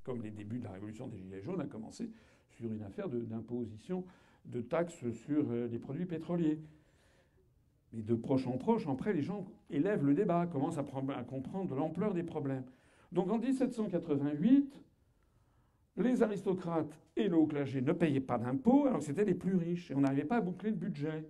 comme les débuts de la révolution des Gilets jaunes, a commencé sur une affaire d'imposition de taxes sur les produits pétroliers. Mais de proche en proche, après, les gens élèvent le débat, commencent à comprendre l'ampleur des problèmes. Donc en 1788, les aristocrates et le haut clergé ne payaient pas d'impôts, alors que c'était les plus riches. Et on n'arrivait pas à boucler le budget.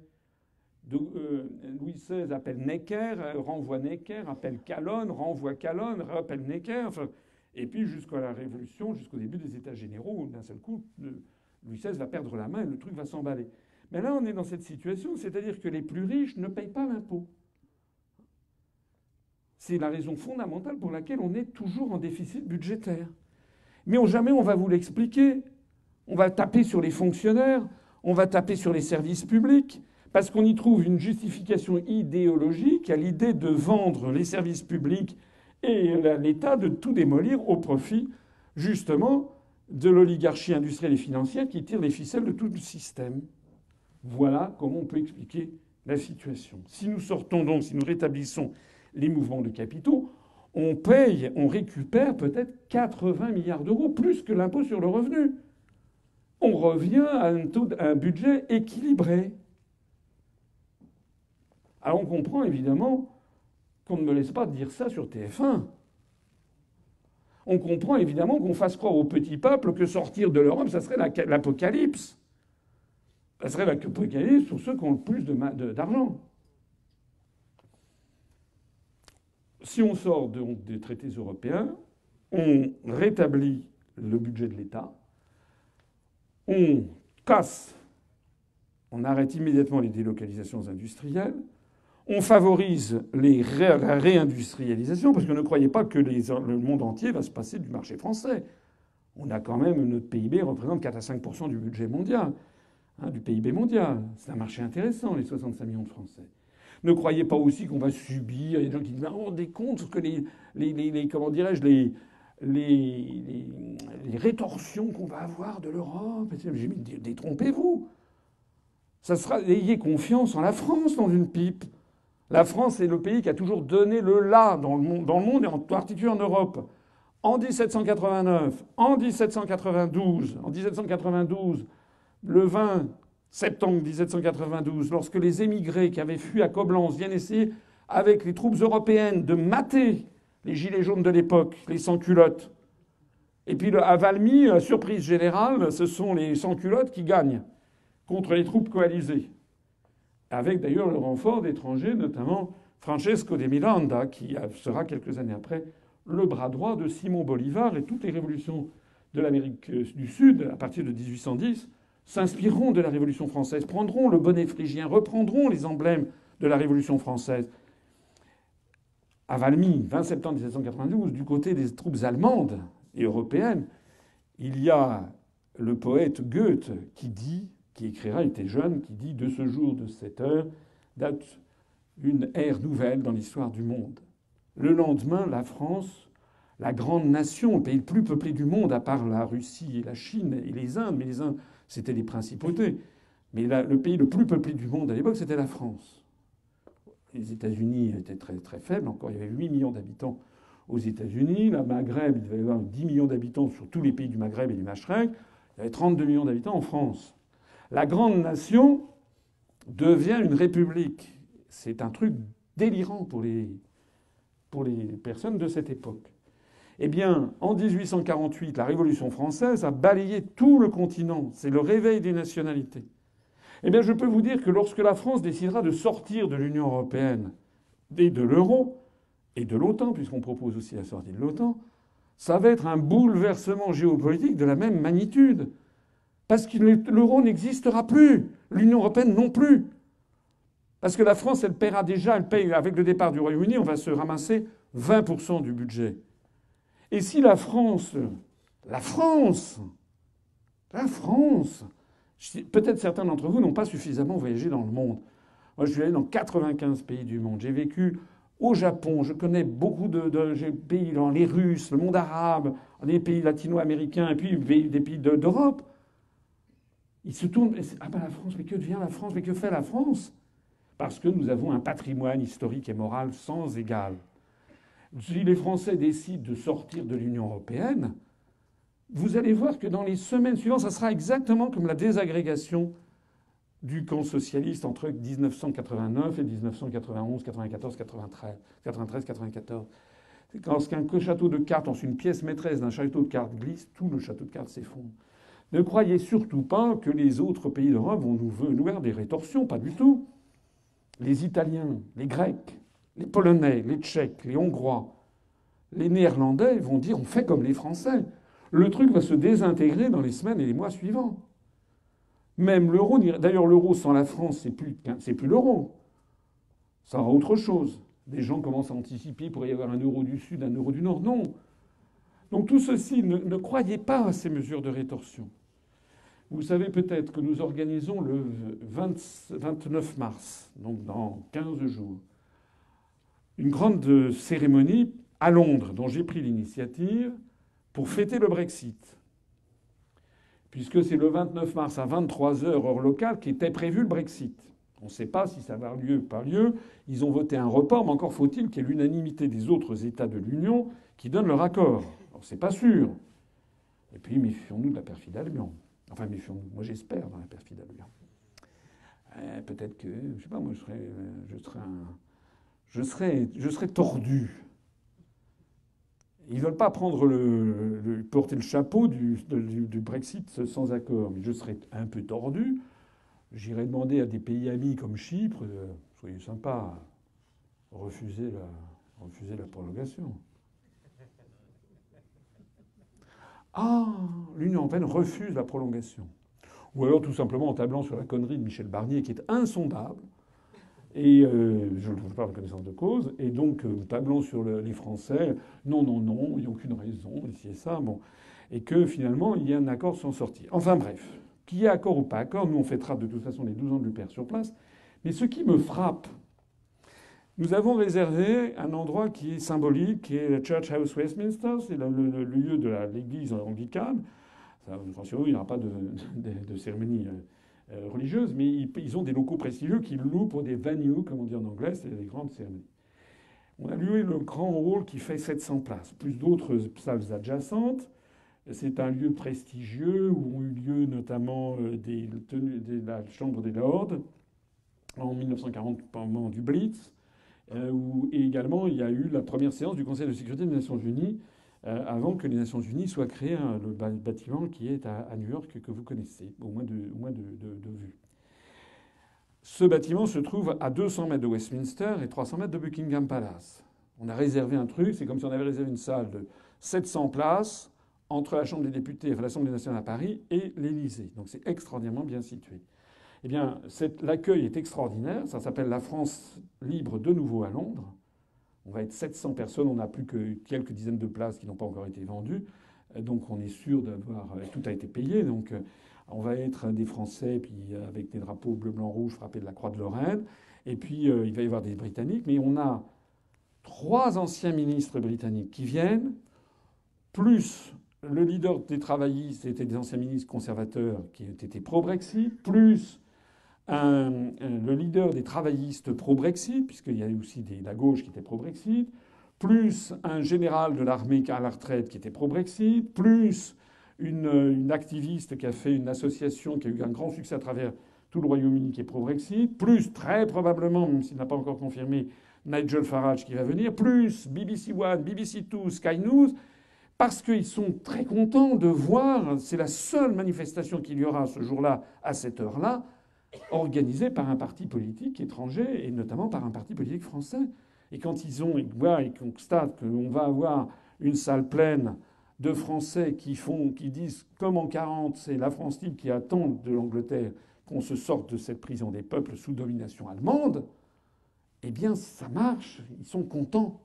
Louis XVI appelle Necker, renvoie Necker, appelle Calonne, renvoie Calonne, rappelle Necker. Enfin, et puis jusqu'à la Révolution, jusqu'au début des États généraux, où d'un seul coup, Louis XVI va perdre la main et le truc va s'emballer. Mais là, on est dans cette situation, c'est-à-dire que les plus riches ne payent pas l'impôt. C'est la raison fondamentale pour laquelle on est toujours en déficit budgétaire. Mais jamais on va vous l'expliquer. On va taper sur les fonctionnaires, on va taper sur les services publics, parce qu'on y trouve une justification idéologique à l'idée de vendre les services publics et l'État, de tout démolir au profit, justement, de l'oligarchie industrielle et financière qui tire les ficelles de tout le système. Voilà comment on peut expliquer la situation. Si nous sortons donc, si nous rétablissons les mouvements de capitaux, on paye, on récupère peut-être 80 milliards d'euros, plus que l'impôt sur le revenu. On revient à un budget équilibré. Alors on comprend évidemment qu'on ne me laisse pas dire ça sur TF1. On comprend évidemment qu'on fasse croire au petit peuple que sortir de l'Europe, ça serait l'apocalypse. Ça serait l'apocalypse pour ceux qui ont le plus d'argent. Si on sort des traités européens, on rétablit le budget de l'État, on casse, on arrête immédiatement les délocalisations industrielles, on favorise la réindustrialisation, parce que ne croyez pas que le monde entier va se passer du marché français. On a quand même, notre PIB représente 4 à 5% du budget mondial, du PIB mondial. C'est un marché intéressant, les 65 millions de Français. Ne croyez pas aussi qu'on va subir. Il y a des gens qui disent, on des comptes que comment dirais-je, les rétorsions qu'on va avoir de l'Europe. J'ai dit, détrompez-vous. Ça sera, ayez confiance en la France dans une pipe. La France est le pays qui a toujours donné le là dans le monde et en particulier en Europe. En 1789, en 1792, le 20 septembre 1792, lorsque les émigrés qui avaient fui à Coblence viennent essayer, avec les troupes européennes, de mater les gilets jaunes de l'époque, les sans-culottes. Et puis à Valmy, surprise générale, ce sont les sans-culottes qui gagnent contre les troupes coalisées. Avec d'ailleurs le renfort d'étrangers, notamment Francesco de Miranda, qui sera quelques années après le bras droit de Simon Bolivar. Et toutes les révolutions de l'Amérique du Sud, à partir de 1810, s'inspireront de la Révolution française, prendront le bonnet phrygien, reprendront les emblèmes de la Révolution française. À Valmy, 20 septembre 1792, du côté des troupes allemandes et européennes, il y a le poète Goethe qui écrira, il était jeune, qui dit « De ce jour, de cette heure, date une ère nouvelle dans l'histoire du monde. » Le lendemain, la France, la grande nation, le pays le plus peuplé du monde, à part la Russie et la Chine et les Indes, mais les Indes, c'était des principautés. Mais le pays le plus peuplé du monde à l'époque, c'était la France. Les États-Unis étaient très, très faibles. Encore, il y avait 8 millions d'habitants aux États-Unis. Le Maghreb, il devait y avoir 10 millions d'habitants sur tous les pays du Maghreb et du Machrek. Il y avait 32 millions d'habitants en France. La grande nation devient une république. C'est un truc délirant pour les personnes de cette époque. Eh bien, en 1848, la Révolution française a balayé tout le continent. C'est le réveil des nationalités. Eh bien, je peux vous dire que lorsque la France décidera de sortir de l'Union européenne et de l'euro, et de l'OTAN, puisqu'on propose aussi la sortie de l'OTAN, ça va être un bouleversement géopolitique de la même magnitude. Parce que l'euro n'existera plus. L'Union européenne non plus. Parce que la France, elle paiera déjà, elle paye avec le départ du Royaume-Uni, on va se ramasser 20% du budget. Et si la France, peut-être certains d'entre vous n'ont pas suffisamment voyagé dans le monde. Moi, je suis allé dans 95 pays du monde. J'ai vécu au Japon. Je connais beaucoup de pays, dans les Russes, le monde arabe, les pays latino-américains, et puis des pays d'Europe. Ils se tournent. Ah ben la France, mais que devient la France? Mais que fait la France? Parce que nous avons un patrimoine historique et moral sans égal. Si les Français décident de sortir de l'Union européenne, vous allez voir que dans les semaines suivantes, ça sera exactement comme la désagrégation du camp socialiste entre 1989 et 1991, 94, 93, 93, 94. Lorsqu'un château de cartes, lorsqu'une une pièce maîtresse d'un château de cartes glisse, tout le château de cartes s'effondre. Ne croyez surtout pas que les autres pays d'Europe vont nous faire des rétorsions, pas du tout. Les Italiens, les Grecs, les Polonais, les Tchèques, les Hongrois, les Néerlandais vont dire on fait comme les Français. Le truc va se désintégrer dans les semaines et les mois suivants. Même l'euro, d'ailleurs l'euro sans la France, c'est plus l'euro. Ça sera autre chose. Des gens commencent à anticiper, il pourrait y avoir un euro du Sud, un euro du Nord. Non. Donc tout ceci, ne croyez pas à ces mesures de rétorsion. Vous savez peut-être que nous organisons le 29 mars, donc dans 15 jours, une grande cérémonie à Londres dont j'ai pris l'initiative pour fêter le Brexit. Puisque c'est le 29 mars à 23 heures heure locale qu'était prévu le Brexit. On ne sait pas si ça va avoir lieu ou pas lieu. Ils ont voté un report, mais encore faut-il qu'il y ait l'unanimité des autres États de l'Union qui donnent leur accord. Alors c'est pas sûr. Et puis méfions-nous de la perfide alliance. Enfin méfions-nous. Moi j'espère dans la perfide alliance. Peut-être que, je sais pas, moi je serais tordu. Ils ne veulent pas porter le chapeau du Brexit sans accord. Mais je serais un peu tordu. J'irais demander à des pays amis comme Chypre, soyez sympa, refuser la prolongation. Ah, l'Union européenne refuse la prolongation. Ou alors tout simplement en tablant sur la connerie de Michel Barnier qui est insondable. Et je ne parle de connaissance de cause. Et donc, tablant sur les Français, non, il n'y a aucune raison, ici et ça. Bon. Et que finalement, il y a un accord sans sortir. Enfin bref, qu'il y ait accord ou pas accord, nous on fêtera de toute façon les 12 ans de l'UPR sur place. Mais ce qui me frappe, nous avons réservé un endroit qui est symbolique, qui est le Church House Westminster, c'est le lieu de l'église anglicane. Attention, il n'y aura pas de cérémonie religieuse, mais ils ont des locaux prestigieux qu'ils louent pour des venues, comme on dit en anglais, c'est des grandes cérémonies. On a loué le grand hall qui fait 700 places, plus d'autres salles adjacentes. C'est un lieu prestigieux où ont eu lieu notamment la Chambre des Lords en 1940 au moment du Blitz. Et également, il y a eu la première séance du Conseil de sécurité des Nations Unies avant que les Nations Unies soient créées, le bâtiment qui est à New York, que vous connaissez, au moins de vue. Ce bâtiment se trouve à 200 mètres de Westminster et 300 mètres de Buckingham Palace. On a réservé un truc, c'est comme si on avait réservé une salle de 700 places entre la Chambre des députés, enfin l'Assemblée nationale à Paris, et l'Élysée. Donc c'est extraordinairement bien situé. Eh bien, l'accueil est extraordinaire. Ça s'appelle La France libre de nouveau à Londres. On va être 700 personnes. On n'a plus que quelques dizaines de places qui n'ont pas encore été vendues. Donc on est sûr d'avoir... Tout a été payé. Donc on va être des Français, puis avec des drapeaux bleu, blanc, rouge frappés de la Croix de Lorraine. Et puis il va y avoir des Britanniques. Mais on a 3 anciens ministres britanniques qui viennent, plus le leader des travaillistes, c'était des anciens ministres conservateurs qui étaient pro-Brexit, plus le leader des travaillistes pro-Brexit, puisqu'il y a aussi la gauche qui était pro-Brexit, plus un général de l'armée à la retraite qui était pro-Brexit, plus une activiste qui a fait une association qui a eu un grand succès à travers tout le Royaume-Uni qui est pro-Brexit, plus très probablement, même s'il n'a pas encore confirmé, Nigel Farage qui va venir, plus BBC One, BBC Two, Sky News, parce qu'ils sont très contents de voir, c'est la seule manifestation qu'il y aura ce jour-là, à cette heure-là, organisée par un parti politique étranger, et notamment par un parti politique français. Et quand ils constatent qu'on va avoir une salle pleine de Français qui disent, comme en 40, c'est la France libre qui attend de l'Angleterre qu'on se sorte de cette prison des peuples sous domination allemande, eh bien, ça marche. Ils sont contents.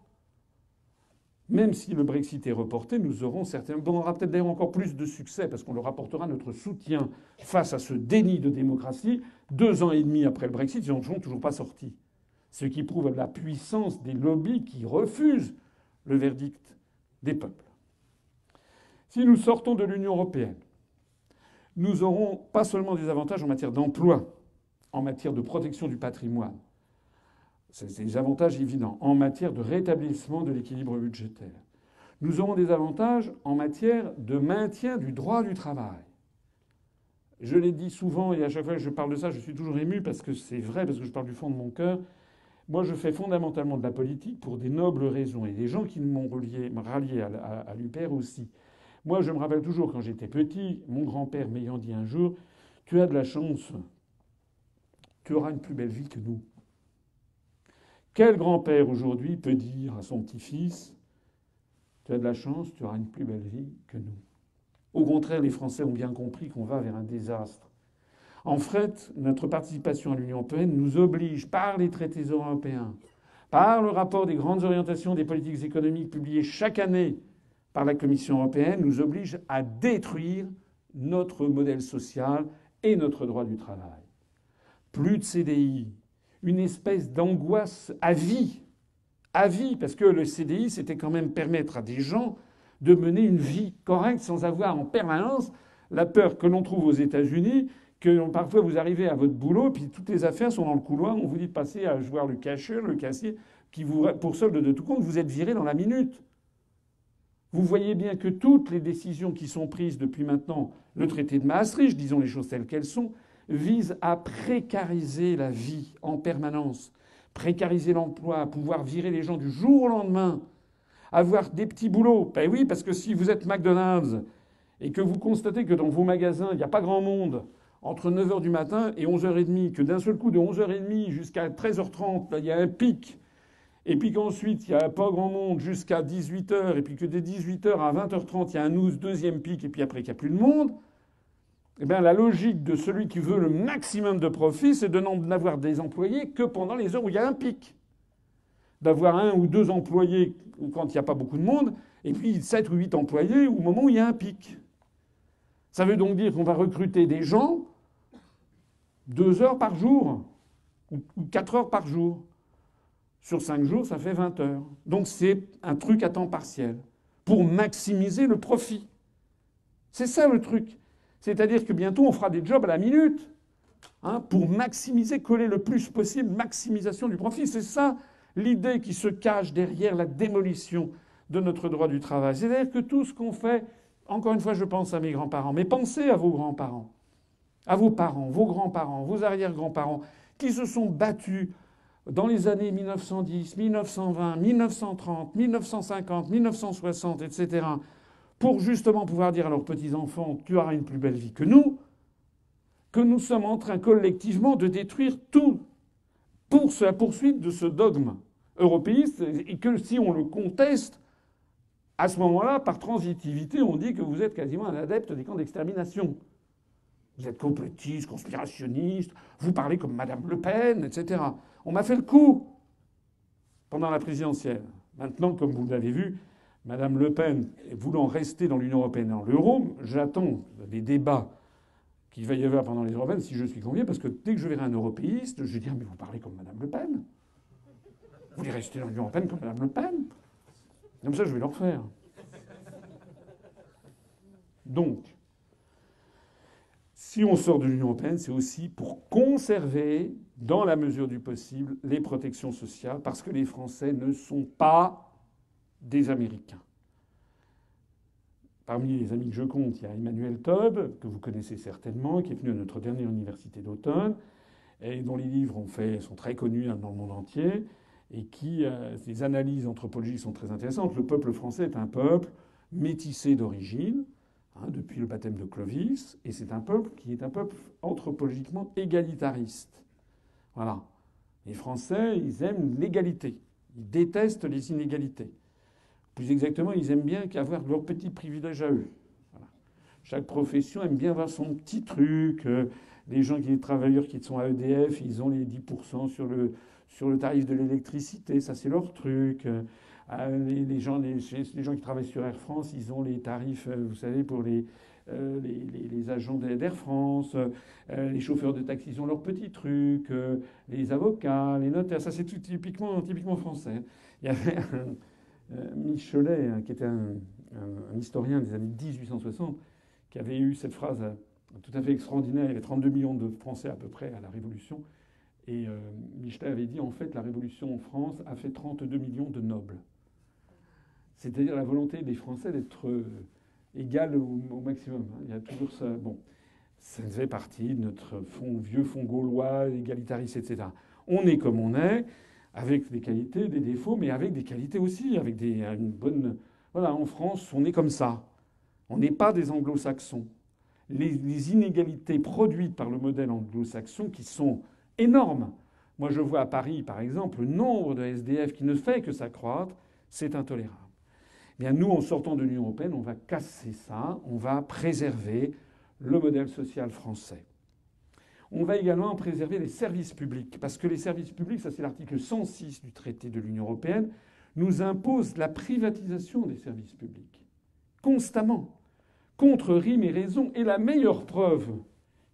Même si le Brexit est reporté, nous aurons certainement... On aura peut-être d'ailleurs encore plus de succès parce qu'on leur apportera notre soutien face à ce déni de démocratie. 2 ans et demi après le Brexit, ils n'en sont toujours pas sortis. Ce qui prouve la puissance des lobbies qui refusent le verdict des peuples. Si nous sortons de l'Union européenne, nous aurons pas seulement des avantages en matière d'emploi, en matière de protection du patrimoine, c'est des avantages évidents, en matière de rétablissement de l'équilibre budgétaire. Nous aurons des avantages en matière de maintien du droit du travail. Je l'ai dit souvent et à chaque fois que je parle de ça, je suis toujours ému parce que c'est vrai, parce que je parle du fond de mon cœur. Moi, je fais fondamentalement de la politique pour des nobles raisons. Et des gens qui m'ont rallié à l'UPR aussi. Moi, je me rappelle toujours quand j'étais petit, mon grand-père m'ayant dit un jour « Tu as de la chance, tu auras une plus belle vie que nous ». Quel grand-père aujourd'hui peut dire à son petit-fils « Tu as de la chance, tu auras une plus belle vie que nous ». Au contraire, les Français ont bien compris qu'on va vers un désastre. En fait, notre participation à l'Union européenne nous oblige, par les traités européens, par le rapport des grandes orientations des politiques économiques publiées chaque année par la Commission européenne, nous oblige à détruire notre modèle social et notre droit du travail. Plus de CDI, une espèce d'angoisse à vie, parce que le CDI, c'était quand même permettre à des gens de mener une vie correcte sans avoir en permanence la peur que l'on trouve aux États-Unis, que parfois vous arrivez à votre boulot, puis toutes les affaires sont dans le couloir, on vous dit de passer à voir le cacheur, le caissier, qui vous, pour solde de tout compte, vous êtes viré dans la minute. Vous voyez bien que toutes les décisions qui sont prises depuis maintenant, le traité de Maastricht, disons les choses telles qu'elles sont, visent à précariser la vie en permanence, précariser l'emploi, pouvoir virer les gens du jour au lendemain, avoir des petits boulots. Ben oui, parce que si vous êtes McDonald's et que vous constatez que dans vos magasins, il n'y a pas grand monde entre 9h du matin et 11h30, que d'un seul coup, de 11h30 jusqu'à 13h30, là, il y a un pic, et puis qu'ensuite, il n'y a pas grand monde jusqu'à 18h, et puis que de 18h à 20h30, il y a un deuxième pic, et puis après qu'il n'y a plus de monde, eh bien, la logique de celui qui veut le maximum de profit, c'est de n'avoir des employés que pendant les heures où il y a un pic. D'avoir 1 ou 2 employés quand il n'y a pas beaucoup de monde, et puis 7 ou 8 employés au moment où il y a un pic. Ça veut donc dire qu'on va recruter des gens 2 heures par jour, ou 4 heures par jour. Sur 5 jours, ça fait 20 heures. Donc c'est un truc à temps partiel, pour maximiser le profit. C'est ça le truc. C'est-à-dire que bientôt, on fera des jobs à la minute, hein, pour maximiser, coller le plus possible, maximisation du profit. C'est ça l'idée qui se cache derrière la démolition de notre droit du travail. C'est-à-dire que tout ce qu'on fait, encore une fois, je pense à mes grands-parents, mais pensez à vos grands-parents, à vos parents, vos grands-parents, vos arrière-grands-parents, qui se sont battus dans les années 1910, 1920, 1930, 1950, 1960, etc., pour justement pouvoir dire à leurs petits-enfants « tu auras une plus belle vie que nous sommes en train collectivement de détruire tout pour la poursuite de ce dogme européiste, et que si on le conteste, à ce moment-là, par transitivité, on dit que vous êtes quasiment un adepte des camps d'extermination. Vous êtes complotiste, conspirationniste, vous parlez comme Madame Le Pen, etc. On m'a fait le coup pendant la présidentielle. Maintenant, comme vous l'avez vu, Madame Le Pen, voulant rester dans l'Union européenne et dans l'euro, j'attends les débats qu'il va y avoir pendant les européennes si je suis convié, parce que dès que je verrai un européiste, je vais dire « mais vous parlez comme Madame Le Pen. Vous voulez rester dans l'Union européenne comme Madame Le Pen ?» Comme ça, je vais leur faire. Donc, si on sort de l'Union européenne, c'est aussi pour conserver, dans la mesure du possible, les protections sociales, parce que les Français ne sont pas des Américains. Parmi les amis que je compte, il y a Emmanuel Taube, que vous connaissez certainement, qui est venu à notre dernière université d'automne, et dont les livres sont très connus dans le monde entier, et qui, ses analyses anthropologiques sont très intéressantes. Le peuple français est un peuple métissé d'origine, hein, depuis le baptême de Clovis, et c'est un peuple qui est un peuple anthropologiquement égalitariste. Voilà. Les Français, ils aiment l'égalité. Ils détestent les inégalités. Plus exactement, ils aiment bien qu'avoir leurs petits privilèges à eux. Voilà. Chaque profession aime bien avoir son petit truc. Les travailleurs qui sont à EDF, ils ont les 10% sur le tarif de l'électricité. Ça, c'est leur truc. Les gens qui travaillent sur Air France, ils ont les tarifs, vous savez, pour les agents d'Air France. Les chauffeurs de taxi, ils ont leurs petits trucs. Les avocats, les notaires. Ça, c'est tout typiquement français. Il y avait Michelet, qui était un historien des années 1860, qui avait eu cette phrase tout à fait extraordinaire. Il y avait 32 millions de Français à peu près à la Révolution. Et Michelet avait dit, en fait, la Révolution en France a fait 32 millions de nobles. C'est-à-dire la volonté des Français d'être égal au maximum. Il y a toujours ça. Bon, ça fait partie de notre vieux fond gaulois, égalitariste, etc. On est comme on est, avec des qualités, des défauts, mais avec des qualités aussi, avec une bonne. Voilà, en France, on est comme ça. On n'est pas des anglo-saxons. Les inégalités produites par le modèle anglo-saxon qui sont énormes. Moi, je vois à Paris, par exemple, le nombre de SDF qui ne fait que s'accroître, c'est intolérable. Eh bien, nous, en sortant de l'Union européenne, on va casser ça, on va préserver le modèle social français. On va également préserver les services publics, parce que les services publics, ça c'est l'article 106 du traité de l'Union européenne, nous impose la privatisation des services publics. Constamment. Contre rime et raison. Et la meilleure preuve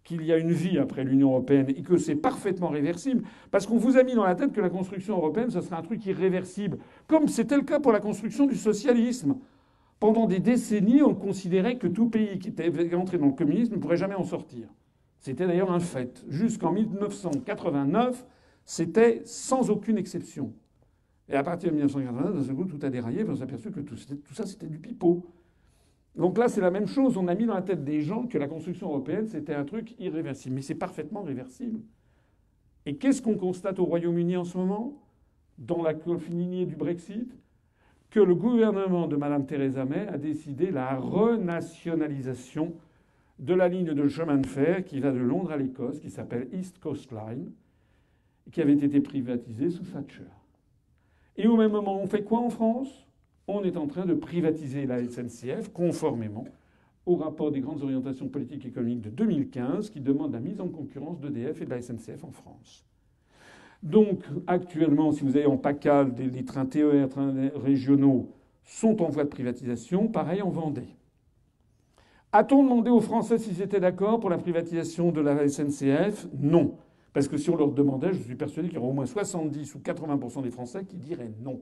qu'il y a une vie après l'Union européenne et que c'est parfaitement réversible, parce qu'on vous a mis dans la tête que la construction européenne, ce serait un truc irréversible, comme c'était le cas pour la construction du socialisme. Pendant des décennies, on considérait que tout pays qui était entré dans le communisme ne pourrait jamais en sortir. C'était d'ailleurs un fait. Jusqu'en 1989, c'était sans aucune exception. Et à partir de 1989, d'un seul coup, tout a déraillé, on s'est aperçu que tout ça, c'était du pipeau. Donc là, c'est la même chose. On a mis dans la tête des gens que la construction européenne, c'était un truc irréversible. Mais c'est parfaitement réversible. Et qu'est-ce qu'on constate au Royaume-Uni en ce moment, dans la lignée du Brexit? Que le gouvernement de Mme Theresa May a décidé la renationalisation de la ligne de chemin de fer qui va de Londres à l'Écosse, qui s'appelle East Coast Line, qui avait été privatisée sous Thatcher. Et au même moment, on fait quoi en France? On est en train de privatiser la SNCF conformément au rapport des grandes orientations politiques et économiques de 2015 qui demande la mise en concurrence d'EDF et de la SNCF en France. Donc actuellement, si vous avez en PACA, les trains TER, trains régionaux sont en voie de privatisation, pareil en Vendée. A-t-on demandé aux Français s'ils étaient d'accord pour la privatisation de la SNCF? Non. Parce que si on leur demandait, je suis persuadé qu'il y aurait au moins 70 ou 80% des Français qui diraient non.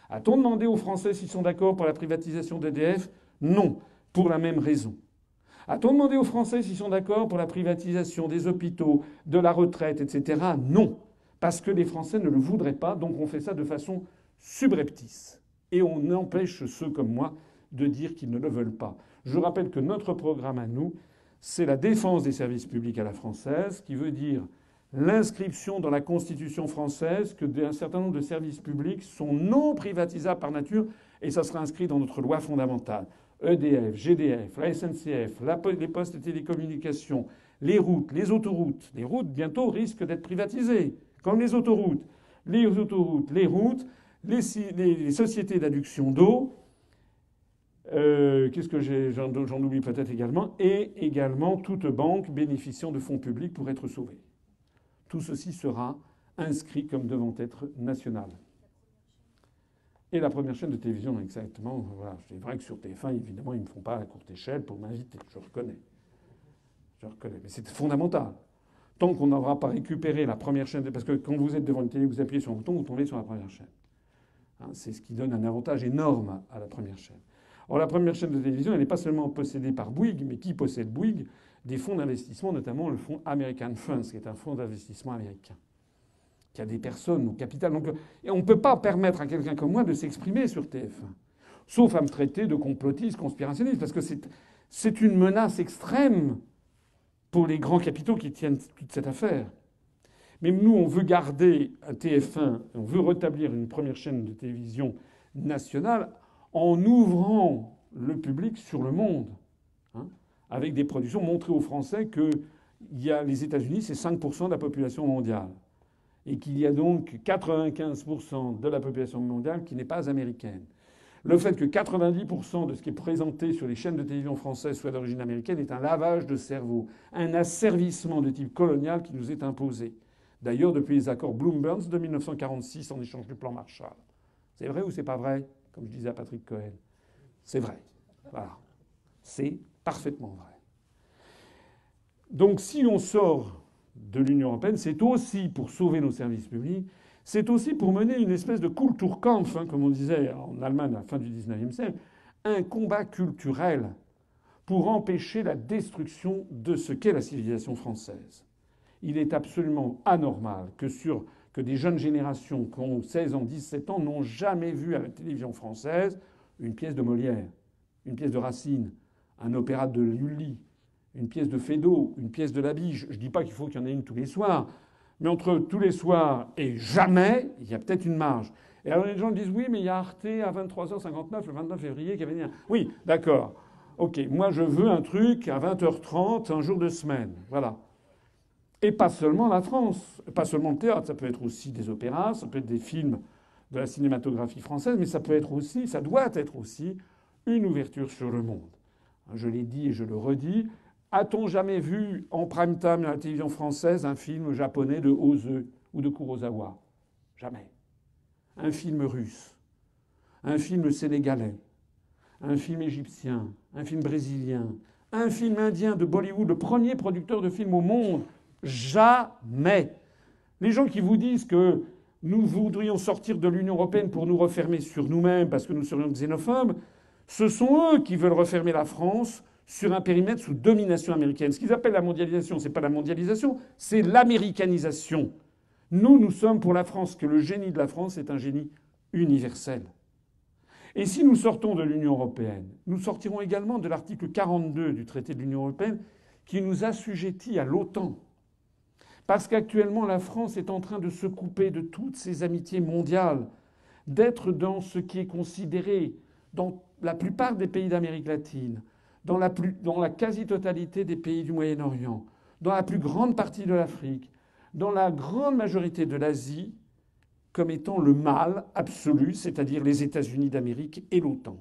A-t-on demandé aux Français s'ils sont d'accord pour la privatisation d'EDF? Non. Pour la même raison. A-t-on demandé aux Français s'ils sont d'accord pour la privatisation des hôpitaux, de la retraite, etc.? Non. Parce que les Français ne le voudraient pas, donc on fait ça de façon subreptice. Et on empêche ceux comme moi de dire qu'ils ne le veulent pas. Je rappelle que notre programme à nous, c'est la défense des services publics à la française, qui veut dire l'inscription dans la Constitution française qu'un certain nombre de services publics sont non privatisables par nature, et ça sera inscrit dans notre loi fondamentale. EDF, GDF, la SNCF, les postes et télécommunications, les routes, les autoroutes. Les routes, bientôt, risquent d'être privatisées, comme les autoroutes. Les autoroutes, les routes, les sociétés d'adduction d'eau. Qu'est-ce que j'en oublie peut-être également. Et également toute banque bénéficiant de fonds publics pour être sauvée. Tout ceci sera inscrit comme devant être national. Et la première chaîne de télévision, exactement. Voilà. C'est vrai que sur TF1, évidemment, ils ne me font pas à courte échelle pour m'inviter. Je reconnais. Mais c'est fondamental. Tant qu'on n'aura pas récupéré la première chaîne... Parce que quand vous êtes devant une télé, vous appuyez sur un bouton, vous tombez sur la première chaîne. Hein, c'est ce qui donne un avantage énorme à la première chaîne. Or, la première chaîne de télévision, elle n'est pas seulement possédée par Bouygues, mais qui possède Bouygues? Des fonds d'investissement, notamment le fonds American Funds, qui est un fonds d'investissement américain, qui a des personnes au capital. Donc, et on ne peut pas permettre à quelqu'un comme moi de s'exprimer sur TF1, sauf à me traiter de complotiste, conspirationniste, parce que c'est une menace extrême pour les grands capitaux qui tiennent toute cette affaire. Mais nous, on veut garder un TF1, on veut rétablir une première chaîne de télévision nationale en ouvrant le public sur le monde, hein, avec des productions, montrer aux Français que les États-Unis, c'est 5% de la population mondiale. Et qu'il y a donc 95% de la population mondiale qui n'est pas américaine. Le fait que 90% de ce qui est présenté sur les chaînes de télévision françaises soit d'origine américaine est un lavage de cerveau, un asservissement de type colonial qui nous est imposé. D'ailleurs, depuis les accords Bloom-Burns de 1946 en échange du plan Marshall. C'est vrai ou c'est pas vrai? Comme je disais à Patrick Cohen. C'est vrai. Voilà. C'est parfaitement vrai. Donc si on sort de l'Union européenne, c'est aussi pour sauver nos services publics, c'est aussi pour mener une espèce de Kulturkampf, hein, comme on disait en Allemagne à la fin du XIXe siècle, un combat culturel pour empêcher la destruction de ce qu'est la civilisation française. Il est absolument anormal que des jeunes générations qui ont 16 ans, 17 ans n'ont jamais vu à la télévision française une pièce de Molière, une pièce de Racine, un opéra de Lully, une pièce de Feydeau, une pièce de Labige. Je ne dis pas qu'il faut qu'il y en ait une tous les soirs, mais entre tous les soirs et jamais, il y a peut-être une marge. Et alors les gens disent oui, mais il y a Arte à 23h59 le 29 février qui va venir. Oui, d'accord. Ok, moi je veux un truc à 20h30 un jour de semaine. Voilà. Et pas seulement la France, pas seulement le théâtre, ça peut être aussi des opéras, ça peut être des films de la cinématographie française, mais ça peut être aussi, ça doit être aussi une ouverture sur le monde. Je l'ai dit et je le redis. A-t-on jamais vu en prime time à la télévision française un film japonais de Ozu ou de Kurosawa? Jamais. Un film russe, un film sénégalais, un film égyptien, un film brésilien, un film indien de Bollywood, le premier producteur de films au monde. Jamais. Les gens qui vous disent que nous voudrions sortir de l'Union européenne pour nous refermer sur nous-mêmes parce que nous serions xénophobes, ce sont eux qui veulent refermer la France sur un périmètre sous domination américaine. Ce qu'ils appellent la mondialisation, c'est pas la mondialisation, c'est l'américanisation. Nous sommes pour la France, que le génie de la France est un génie universel. Et si nous sortons de l'Union européenne, nous sortirons également de l'article 42 du traité de l'Union européenne qui nous assujettit à l'OTAN. Parce qu'actuellement, la France est en train de se couper de toutes ses amitiés mondiales, d'être dans ce qui est considéré dans la plupart des pays d'Amérique latine, dans la quasi-totalité des pays du Moyen-Orient, dans la plus grande partie de l'Afrique, dans la grande majorité de l'Asie, comme étant le mal absolu, c'est-à-dire les États-Unis d'Amérique et l'OTAN.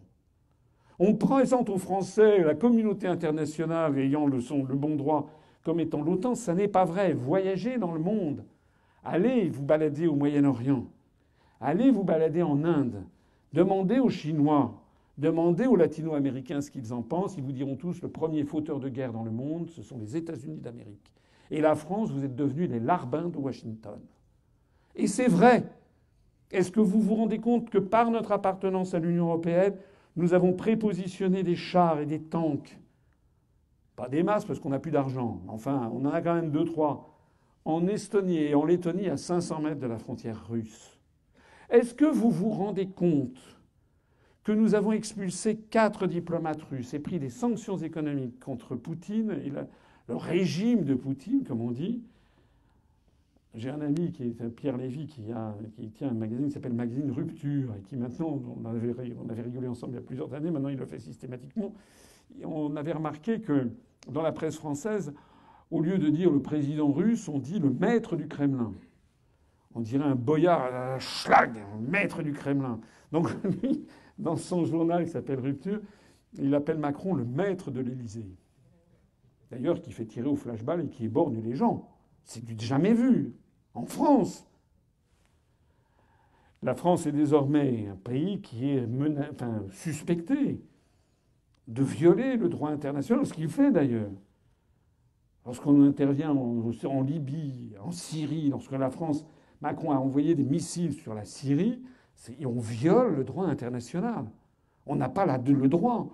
On présente aux Français la communauté internationale ayant le bon droit comme étant l'OTAN. Ça n'est pas vrai. Voyagez dans le monde. Allez vous balader au Moyen-Orient. Allez vous balader en Inde. Demandez aux Chinois, demandez aux Latino-Américains ce qu'ils en pensent. Ils vous diront tous le premier fauteur de guerre dans le monde, ce sont les États-Unis d'Amérique. Et la France, vous êtes devenus les larbins de Washington. Et c'est vrai. Est-ce que vous vous rendez compte que par notre appartenance à l'Union européenne, nous avons prépositionné des chars et des tanks, pas des masses parce qu'on n'a plus d'argent, enfin on en a quand même 2-3, en Estonie et en Lettonie à 500 mètres de la frontière russe? Est-ce que vous vous rendez compte que nous avons expulsé 4 diplomates russes et pris des sanctions économiques contre Poutine et le régime de Poutine, comme on dit? J'ai un ami qui est Pierre Lévy qui tient un magazine qui s'appelle Magazine Rupture et qui maintenant, on avait rigolé ensemble il y a plusieurs années, maintenant il le fait systématiquement. On avait remarqué que dans la presse française, au lieu de dire le président russe, on dit le maître du Kremlin. On dirait un boyard, schlag, maître du Kremlin. Donc lui, dans son journal qui s'appelle Rupture, il appelle Macron le maître de l'Élysée. D'ailleurs, qui fait tirer au flashball et qui éborgne les gens. C'est du jamais vu. En France. La France est désormais un pays qui est suspecté de violer le droit international, ce qu'il fait d'ailleurs. Lorsqu'on intervient en Libye, en Syrie, lorsque la France, Macron a envoyé des missiles sur la Syrie, on viole le droit international. On n'a pas le droit.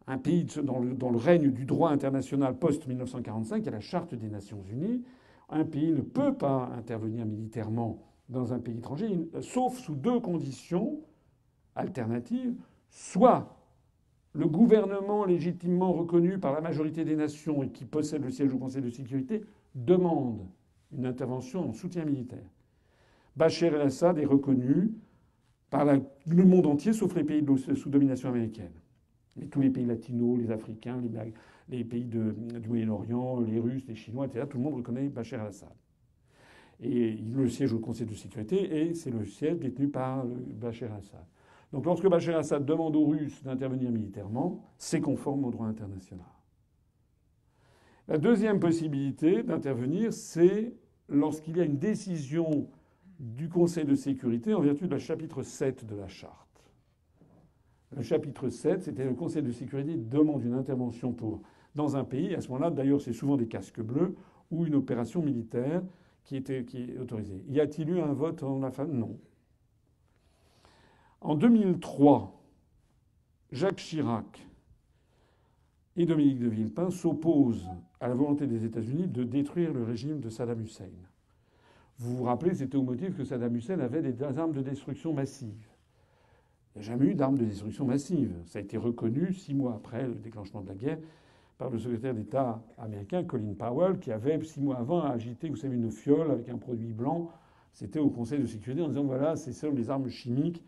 Un pays dans le règne du droit international post-1945, il y a la Charte des Nations Unies. Un pays ne peut pas intervenir militairement dans un pays étranger, sauf sous 2 conditions alternatives. Soit le gouvernement légitimement reconnu par la majorité des nations et qui possède le siège au Conseil de sécurité demande une intervention en soutien militaire. Bachar el-Assad est reconnu par le monde entier, sauf les pays sous domination américaine. Mais tous les pays latinos, les Africains, les pays du Moyen-Orient, les Russes, les Chinois, etc., tout le monde reconnaît Bachar el-Assad. Et le siège au Conseil de sécurité, et c'est le siège détenu par Bachar el-Assad. Donc lorsque Bachar el-Assad demande aux Russes d'intervenir militairement, c'est conforme au droit international. La deuxième possibilité d'intervenir, c'est lorsqu'il y a une décision du Conseil de sécurité en vertu de la chapitre 7 de la Charte. Le chapitre 7, c'était le Conseil de sécurité demande une intervention dans un pays. À ce moment-là, d'ailleurs, c'est souvent des casques bleus ou une opération militaire qui est autorisée. Y a-t-il eu un vote en la fin? Non. En 2003, Jacques Chirac et Dominique de Villepin s'opposent à la volonté des États-Unis de détruire le régime de Saddam Hussein. Vous vous rappelez, c'était au motif que Saddam Hussein avait des armes de destruction massive. Il n'y a jamais eu d'armes de destruction massive. Ça a été reconnu 6 mois après le déclenchement de la guerre par le secrétaire d'État américain Colin Powell, qui avait 6 mois avant agité, vous savez, une fiole avec un produit blanc. C'était au Conseil de sécurité en disant voilà, c'est seules les armes chimiques,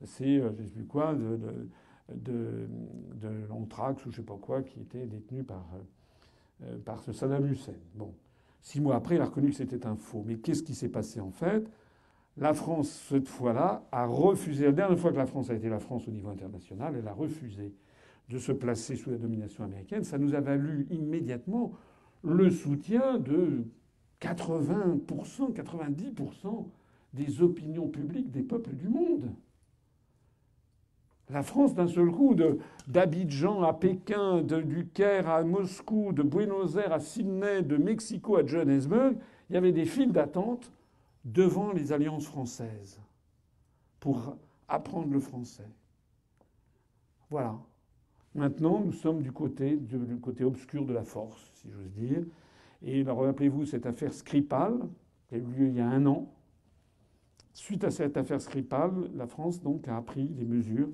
c'est je ne sais plus quoi, de l'anthrax ou je ne sais pas quoi, qui était détenu par ce Saddam Hussein. Bon. 6 mois après, il a reconnu que c'était un faux. Mais qu'est-ce qui s'est passé en fait? La France, cette fois-là, a refusé. La dernière fois que la France a été la France au niveau international, elle a refusé de se placer sous la domination américaine. Ça nous a valu immédiatement le soutien de 80%, 90% des opinions publiques des peuples du monde. La France, d'un seul coup, d'Abidjan à Pékin, du Caire à Moscou, de Buenos Aires à Sydney, de Mexico à Johannesburg, il y avait des files d'attente devant les alliances françaises pour apprendre le français. Voilà. Maintenant, nous sommes du côté obscur de la force, si j'ose dire. Et rappelez-vous cette affaire Skripal, qui a eu lieu il y a 1 an. Suite à cette affaire Skripal, la France donc a pris des mesures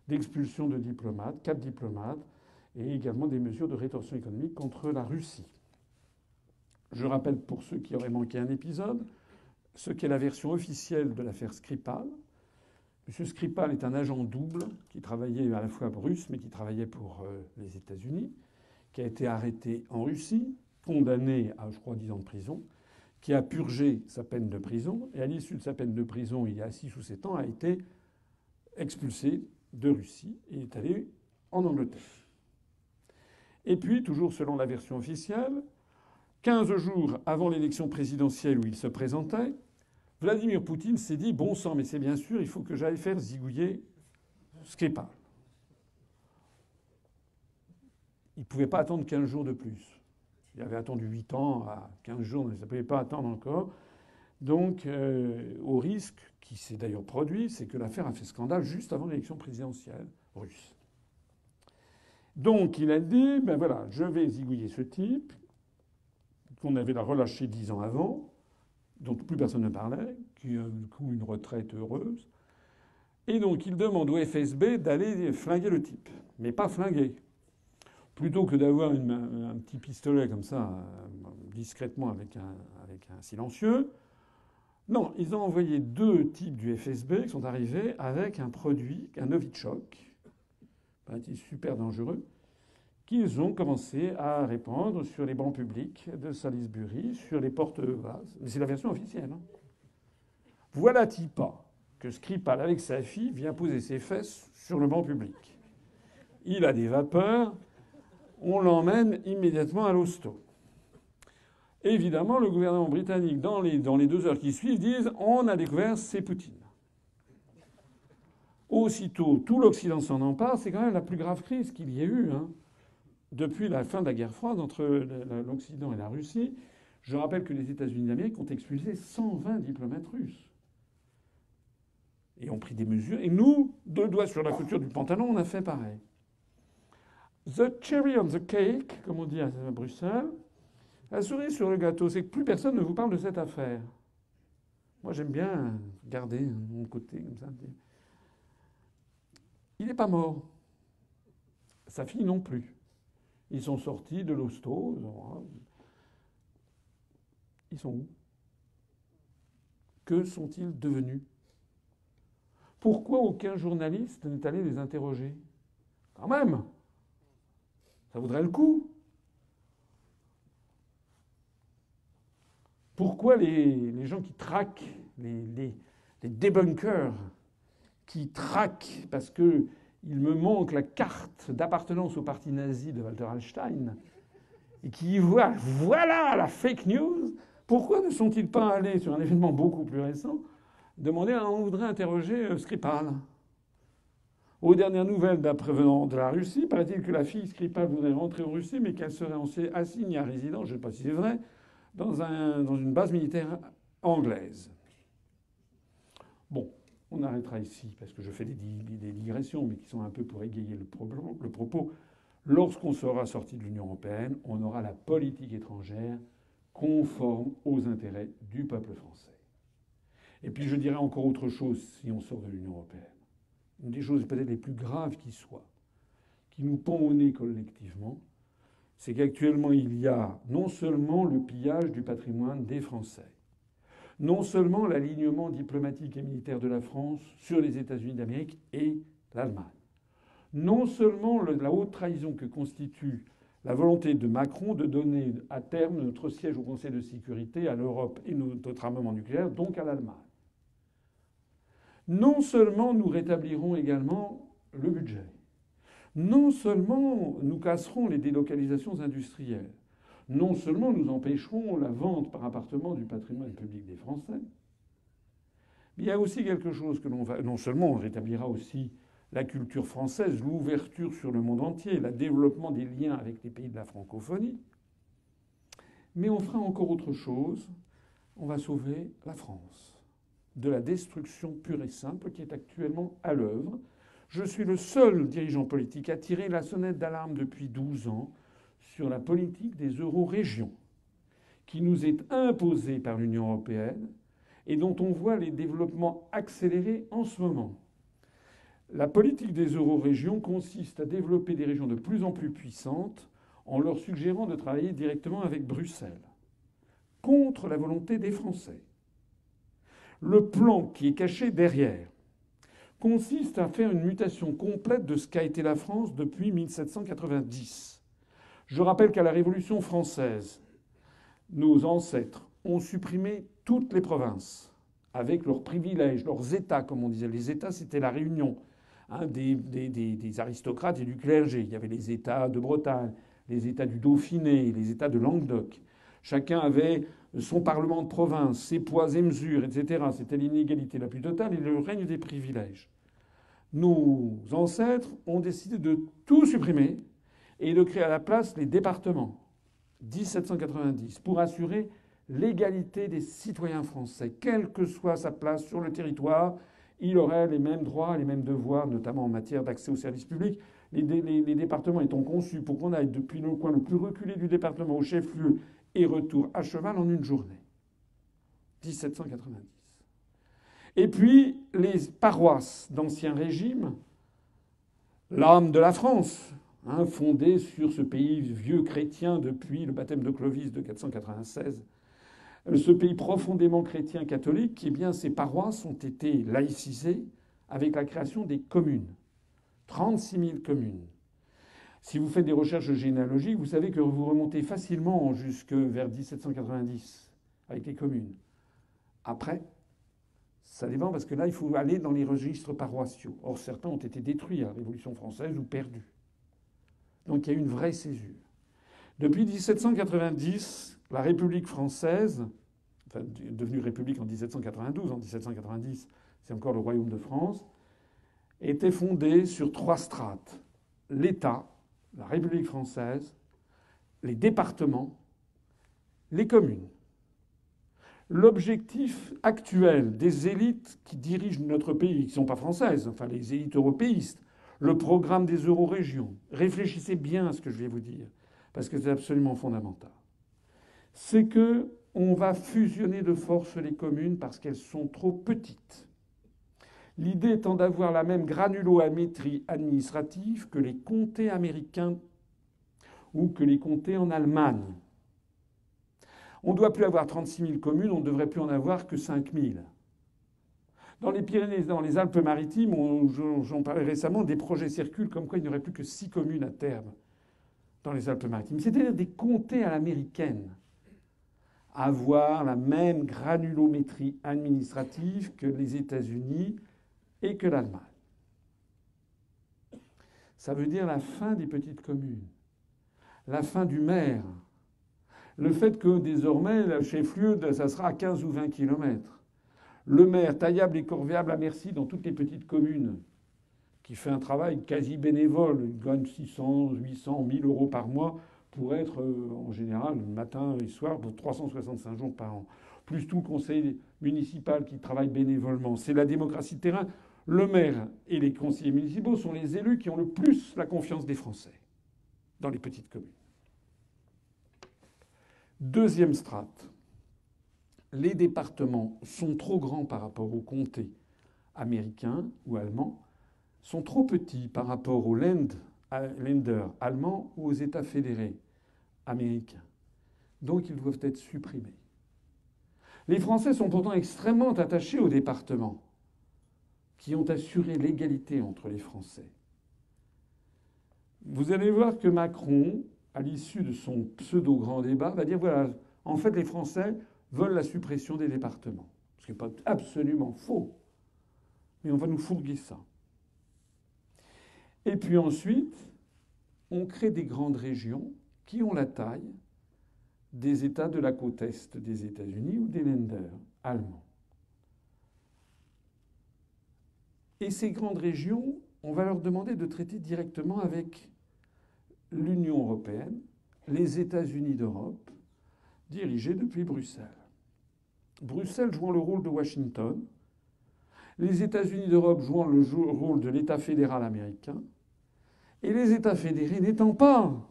d'expulsion de diplomates, 4 diplomates, et également des mesures de rétorsion économique contre la Russie. Je rappelle pour ceux qui auraient manqué un épisode, ce qu'est la version officielle de l'affaire Skripal. M. Skripal est un agent double qui travaillait à la fois russe, mais qui travaillait pour les États-Unis, qui a été arrêté en Russie, condamné à, je crois, 10 ans de prison, qui a purgé sa peine de prison, et à l'issue de sa peine de prison, il y a 6 ou 7 ans, a été expulsé de Russie et est allé en Angleterre. Et puis, toujours selon la version officielle, 15 jours avant l'élection présidentielle où il se présentait, Vladimir Poutine s'est dit « Bon sang, mais c'est bien sûr, il faut que j'aille faire zigouiller Skripal ». Il ne pouvait pas attendre 15 jours de plus. Il avait attendu 8 ans à 15 jours, mais ça ne pouvait pas attendre encore. Donc, au risque, qui s'est d'ailleurs produit, c'est que l'affaire a fait scandale juste avant l'élection présidentielle russe. Donc, il a dit, ben voilà, je vais zigouiller ce type, qu'on avait relâché 10 ans avant, dont plus personne ne parlait, qui a du coup une retraite heureuse. Et donc, il demande au FSB d'aller flinguer le type. Mais pas flinguer. Plutôt que d'avoir un petit pistolet comme ça, discrètement avec un silencieux. Non, ils ont envoyé 2 types du FSB qui sont arrivés avec un produit, un Novichok, paraît-il super dangereux, qu'ils ont commencé à répandre sur les bancs publics de Salisbury, sur les portes vases. Mais c'est la version officielle. Hein. Voilà-t-il pas que Skripal, avec sa fille, vient poser ses fesses sur le banc public. Il a des vapeurs, on l'emmène immédiatement à l'hosto. Évidemment, le gouvernement britannique, dans les 2 heures qui suivent, disent « On a découvert, c'est Poutine ». Aussitôt, tout l'Occident s'en empare. C'est quand même la plus grave crise qu'il y ait eu depuis la fin de la guerre froide entre l'Occident et la Russie. Je rappelle que les États-Unis d'Amérique ont expulsé 120 diplomates russes. Et ont pris des mesures. Et nous, 2 doigts sur la couture du pantalon, on a fait pareil. The cherry on the cake, comme on dit à Bruxelles, la cerise sur le gâteau, c'est que plus personne ne vous parle de cette affaire. Moi, j'aime bien garder mon côté comme ça. Il n'est pas mort. Sa fille non plus. Ils sont sortis de l'hosto. Ils sont où? Que sont-ils devenus? Pourquoi aucun journaliste n'est allé les interroger? Quand même! Ça vaudrait le coup. Pourquoi les gens qui traquent, les débunkers, qui traquent parce qu'il me manque la carte d'appartenance au parti nazi de Walter Einstein, et qui y voient, voilà la fake news, pourquoi ne sont-ils pas allés sur un événement beaucoup plus récent demander on voudrait interroger Skripal? Aux dernières nouvelles venant de la Russie, paraît-il que la fille Skripal voudrait rentrer en Russie, mais qu'elle serait assignée à résidence, je ne sais pas si c'est vrai, dans une base militaire anglaise. Bon, on arrêtera ici, parce que je fais des digressions, mais qui sont un peu pour égayer le propos. Lorsqu'on sera sorti de l'Union européenne, on aura la politique étrangère conforme aux intérêts du peuple français. Et puis je dirais encore autre chose si on sort de l'Union européenne. une des choses peut-être les plus graves qui soient, qui nous pend au nez collectivement, c'est qu'actuellement il y a non seulement le pillage du patrimoine des Français, non seulement l'alignement diplomatique et militaire de la France sur les États-Unis d'Amérique et l'Allemagne, non seulement la haute trahison que constitue la volonté de Macron de donner à terme notre siège au Conseil de sécurité à l'Europe et notre armement nucléaire, donc à l'Allemagne. Non seulement nous rétablirons également le budget, non seulement nous casserons les délocalisations industrielles, non seulement nous empêcherons la vente par appartement du patrimoine public des Français, mais il y a aussi quelque chose que l'on va... Non seulement on rétablira aussi la culture française, l'ouverture sur le monde entier, le développement des liens avec les pays de la francophonie, mais on fera encore autre chose. On va sauver la France de la destruction pure et simple qui est actuellement à l'œuvre. Je suis le seul dirigeant politique à tirer la sonnette d'alarme depuis 12 ans sur la politique des eurorégions, qui nous est imposée par l'Union européenne et dont on voit les développements accélérés en ce moment. La politique des eurorégions consiste à développer des régions de plus en plus puissantes en leur suggérant de travailler directement avec Bruxelles, contre la volonté des Français. Le plan qui est caché derrière consiste à faire une mutation complète de ce qu'a été la France depuis 1790. Je rappelle qu'à la Révolution française, nos ancêtres ont supprimé toutes les provinces, avec leurs privilèges, leurs États, comme on disait. Les États, c'était la réunion des aristocrates et du clergé. Il y avait les États de Bretagne, les États du Dauphiné, les États de Languedoc. Chacun avait son parlement de province, ses poids et mesures, etc. C'était l'inégalité la plus totale et le règne des privilèges. Nos ancêtres ont décidé de tout supprimer et de créer à la place les départements, 1790, pour assurer l'égalité des citoyens français. Quelle que soit sa place sur le territoire, il aurait les mêmes droits, les mêmes devoirs, notamment en matière d'accès aux services publics. Les départements étant conçus pour qu'on aille depuis le coin le plus reculé du département au chef-lieu et retour à cheval en une journée. 1790. Et puis, les paroisses d'Ancien Régime, l'âme de la France, fondée sur ce pays vieux chrétien depuis le baptême de Clovis de 496, ce pays profondément chrétien catholique, eh bien, ces paroisses ont été laïcisées avec la création des communes. 36 000 communes. Si vous faites des recherches généalogiques, vous savez que vous remontez facilement jusque vers 1790 avec les communes. Après, ça dépend parce que là, il faut aller dans les registres paroissiaux. Or, certains ont été détruits à la Révolution française ou perdus. Donc il y a une vraie césure. Depuis 1790, la République française, enfin devenue République en 1792, en 1790, c'est encore le Royaume de France, était fondée sur 3 strates. L'État, la République française, les départements, les communes. L'objectif actuel des élites qui dirigent notre pays, qui ne sont pas françaises, enfin les élites européistes, le programme des eurorégions, réfléchissez bien à ce que je vais vous dire, parce que c'est absolument fondamental. C'est que on va fusionner de force les communes parce qu'elles sont trop petites. L'idée étant d'avoir la même granulométrie administrative que les comtés américains ou que les comtés en Allemagne. On ne doit plus avoir 36 000 communes, on ne devrait plus en avoir que 5 000. Dans les Pyrénées, dans les Alpes-Maritimes, j'en parlais récemment, des projets circulent comme quoi il n'y aurait plus que 6 communes à terme dans les Alpes-Maritimes. C'est-à-dire des comtés à l'américaine. Avoir la même granulométrie administrative que les États-Unis et que l'Allemagne. Ça veut dire la fin des petites communes, la fin du maire, le fait que désormais, le chef-lieu, ça sera à 15 ou 20 kilomètres. Le maire, taillable et corvéable à merci dans toutes les petites communes, qui fait un travail quasi bénévole, il gagne 600, 800, 1000 euros par mois pour être, en général, matin et soir, pour 365 jours par an. Plus tout le conseil municipal qui travaille bénévolement. C'est la démocratie de terrain. Le maire et les conseillers municipaux sont les élus qui ont le plus la confiance des Français dans les petites communes. Deuxième strate. Les départements sont trop grands par rapport aux comtés américains ou allemands. sont trop petits par rapport aux Länder allemands ou aux États fédérés américains. Donc ils doivent être supprimés. Les Français sont pourtant extrêmement attachés aux départements qui ont assuré l'égalité entre les Français. Vous allez voir que Macron, à l'issue de son pseudo-grand débat, va dire voilà, en fait, les Français veulent la suppression des départements. Ce qui n'est pas absolument faux. Mais on va nous fourguer ça. Et puis ensuite, on crée des grandes régions qui ont la taille des États de la côte Est des États-Unis ou des Länder allemands. Et ces grandes régions, on va leur demander de traiter directement avec l'Union européenne, les États-Unis d'Europe, dirigés depuis Bruxelles. Bruxelles jouant le rôle de Washington, les États-Unis d'Europe jouant le rôle de l'État fédéral américain, et les États fédérés n'étant pas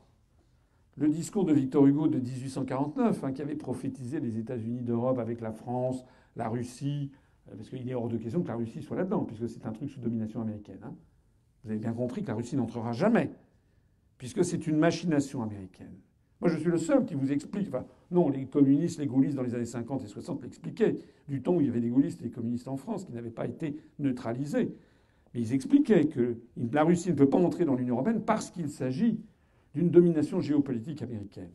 le discours de Victor Hugo de 1849, qui avait prophétisé les États-Unis d'Europe avec la France, la Russie, parce qu'il est hors de question que la Russie soit là-dedans, puisque c'est un truc sous domination américaine. Vous avez bien compris que la Russie n'entrera jamais, puisque c'est une machination américaine. Moi, je suis le seul qui vous explique... Enfin, non, les communistes, les gaullistes dans les années 50 et 60 l'expliquaient. Du temps où il y avait des gaullistes et des communistes en France qui n'avaient pas été neutralisés. Mais ils expliquaient que la Russie ne peut pas entrer dans l'Union européenne parce qu'il s'agit d'une domination géopolitique américaine.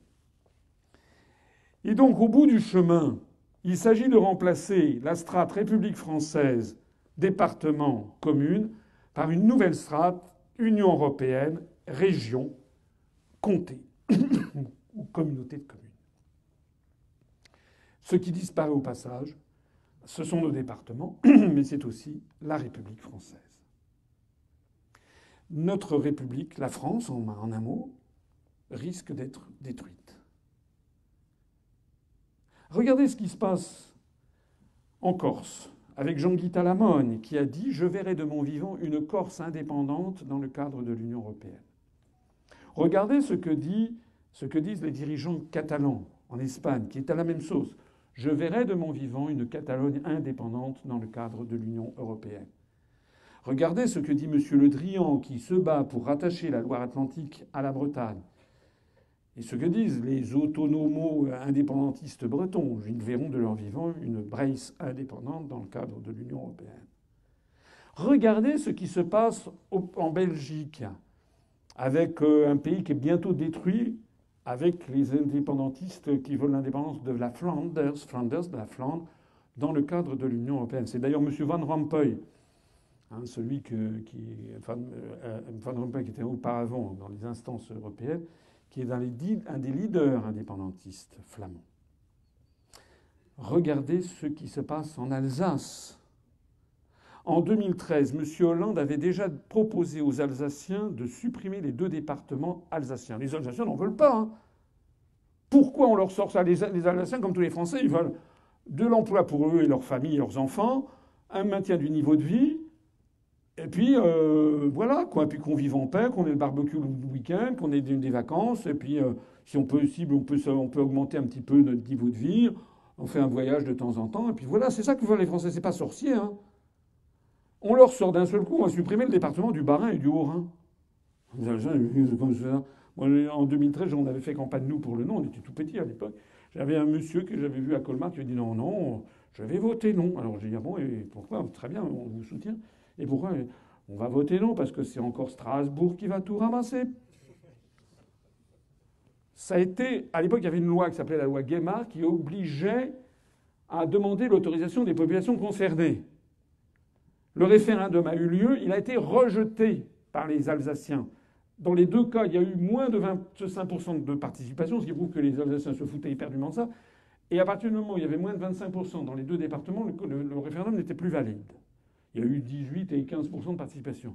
Et donc, au bout du chemin, il s'agit de remplacer la strate République française, département, commune, par une nouvelle strate Union européenne, région, comté ou communauté de communes. Ce qui disparaît au passage, ce sont nos départements, mais c'est aussi la République française. Notre République, la France, en un mot, risque d'être détruite. Regardez ce qui se passe en Corse, avec Jean-Guy Talamone, qui a dit « Je verrai de mon vivant une Corse indépendante dans le cadre de l'Union européenne ». Regardez ce que disent les dirigeants catalans en Espagne, qui est à la même sauce. « Je verrai de mon vivant une Catalogne indépendante dans le cadre de l'Union européenne ». Regardez ce que dit M. Le Drian, qui se bat pour rattacher la Loire-Atlantique à la Bretagne. Et ce que disent les autonomo-indépendantistes bretons. Ils verront de leur vivant une Bresse indépendante dans le cadre de l'Union européenne. Regardez ce qui se passe en Belgique, avec un pays qui est bientôt détruit, avec les indépendantistes qui veulent l'indépendance de la Flandre, de la Flandre, dans le cadre de l'Union européenne. C'est d'ailleurs M. Van Rompuy, celui Van Rompuy qui était auparavant dans les instances européennes, qui est un des leaders indépendantistes flamands. Regardez ce qui se passe en Alsace. En 2013, M. Hollande avait déjà proposé aux Alsaciens de supprimer les 2 départements alsaciens. Les Alsaciens n'en veulent pas. Pourquoi on leur sort ça ? Les Alsaciens, comme tous les Français, ils veulent de l'emploi pour eux et leurs familles, leurs enfants, un maintien du niveau de vie, et puis voilà, quoi. Puis qu'on vive en paix, qu'on ait le barbecue le week-end, qu'on ait des vacances, et puis si on peut, on peut augmenter un petit peu notre niveau de vie, on fait un voyage de temps en temps, et puis voilà, c'est ça que veulent les Français, c'est pas sorcier. On leur sort d'un seul coup, on va supprimer le département du Bas-Rhin et du Haut-Rhin. Moi, en 2013, on avait fait campagne, nous, pour le non, on était tout petits à l'époque. J'avais un monsieur que j'avais vu à Colmar qui m'a dit non, je vais voter non. Alors j'ai dit ah bon, et pourquoi ? Très bien, on vous soutient. Et pourquoi ? On va voter non, parce que c'est encore Strasbourg qui va tout ramasser. Ça a été... À l'époque, il y avait une loi qui s'appelait la loi Guémard qui obligeait à demander l'autorisation des populations concernées. Le référendum a eu lieu, il a été rejeté par les Alsaciens. Dans les 2 cas, il y a eu moins de 25% de participation, ce qui prouve que les Alsaciens se foutaient éperdument de ça. Et à partir du moment où il y avait moins de 25% dans les 2 départements, le référendum n'était plus valide. Il y a eu 18 et 15% de participation.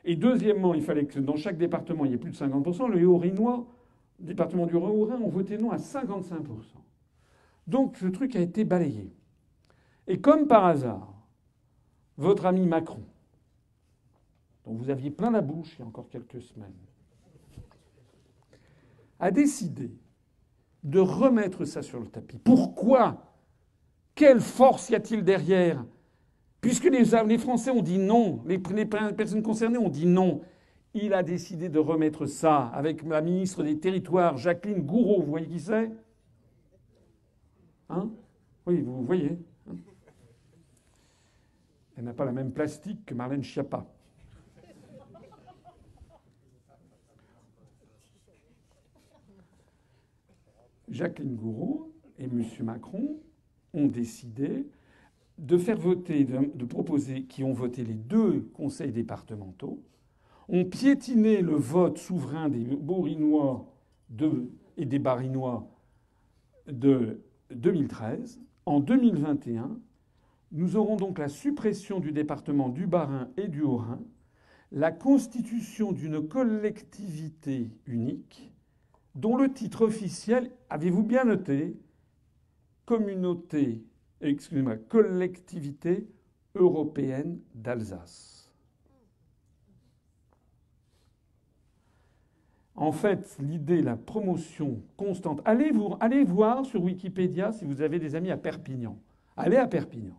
Et deuxièmement, il fallait que dans chaque département, il y ait plus de 50%. Le Haut-Rhinois, le département du Haut-Rhin, ont voté non à 55%. Donc ce truc a été balayé. Et comme par hasard, votre ami Macron, dont vous aviez plein la bouche il y a encore quelques semaines, a décidé de remettre ça sur le tapis. Pourquoi ? Quelle force y a-t-il derrière ? Puisque les Français ont dit non, les personnes concernées ont dit non, il a décidé de remettre ça avec la ministre des Territoires, Jacqueline Gourault. Vous voyez qui c'est? Hein? Oui, vous voyez. Hein? Elle n'a pas la même plastique que Marlène Schiappa. Jacqueline Gourault et M. Macron ont décidé de faire voter, de proposer, qui ont voté les 2 conseils départementaux, ont piétiné le vote souverain des Bourinois et des Barinois de 2013. En 2021, nous aurons donc la suppression du département du Bas-Rhin et du Haut-Rhin, la constitution d'une collectivité unique, dont le titre officiel, avez-vous bien noté, collectivité européenne d'Alsace. En fait, l'idée, la promotion constante. Allez voir sur Wikipédia si vous avez des amis à Perpignan. Allez à Perpignan.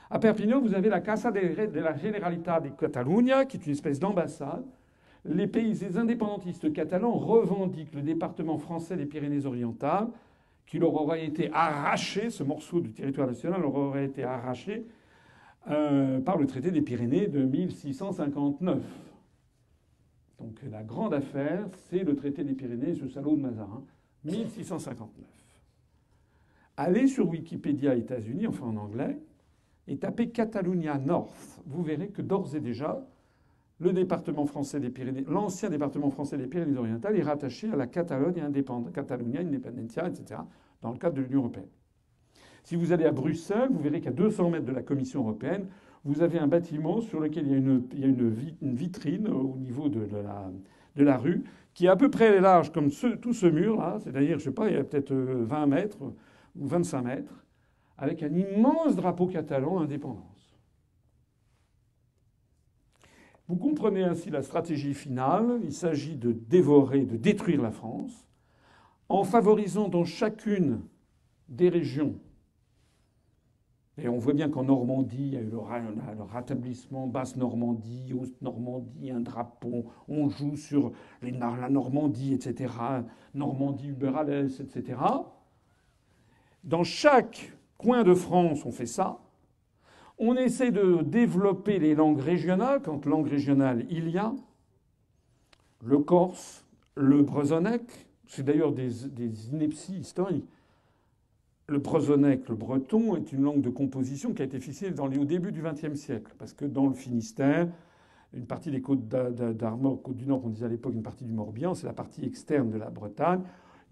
À Perpignan, vous avez la Casa de la Generalitat de Catalunya, qui est une espèce d'ambassade. Les indépendantistes catalans revendiquent le département français des Pyrénées-Orientales, qui leur aurait été arraché, ce morceau du territoire national leur aurait été arraché par le traité des Pyrénées de 1659. Donc la grande affaire, c'est le traité des Pyrénées, ce salaud de Mazarin, 1659. Allez sur Wikipédia États-Unis, enfin en anglais, et tapez Catalonia North. Vous verrez que d'ores et déjà, le département français des Pyrénées, l'ancien département français des Pyrénées-Orientales est rattaché à la Catalogne indépendante, Catalunya Independencia, etc., dans le cadre de l'Union européenne. Si vous allez à Bruxelles, vous verrez qu'à 200 mètres de la Commission européenne, vous avez un bâtiment sur lequel il y a une vitrine au niveau de la rue, qui est à peu près large comme tout ce mur-là, c'est-à-dire, je sais pas, il y a peut-être 20 mètres ou 25 mètres, avec un immense drapeau catalan indépendance. Vous comprenez ainsi la stratégie finale. Il s'agit de dévorer, de détruire la France, en favorisant dans chacune des régions. Et on voit bien qu'en Normandie, il y a eu le rétablissement, Basse-Normandie, Haute-Normandie, un drapeau, on joue sur la Normandie, etc. Normandie, Uberales, etc. Dans chaque coin de France, on fait ça. On essaie de développer les langues régionales, quand langue régionale il y a. Le corse, le bresonnec, c'est d'ailleurs des inepties historiques. Le bresonnec, le breton, est une langue de composition qui a été fixée au début du XXe siècle. Parce que dans le Finistère, une partie des côtes d'Armor, côte du Nord, qu'on disait à l'époque une partie du Morbihan, c'est la partie externe de la Bretagne.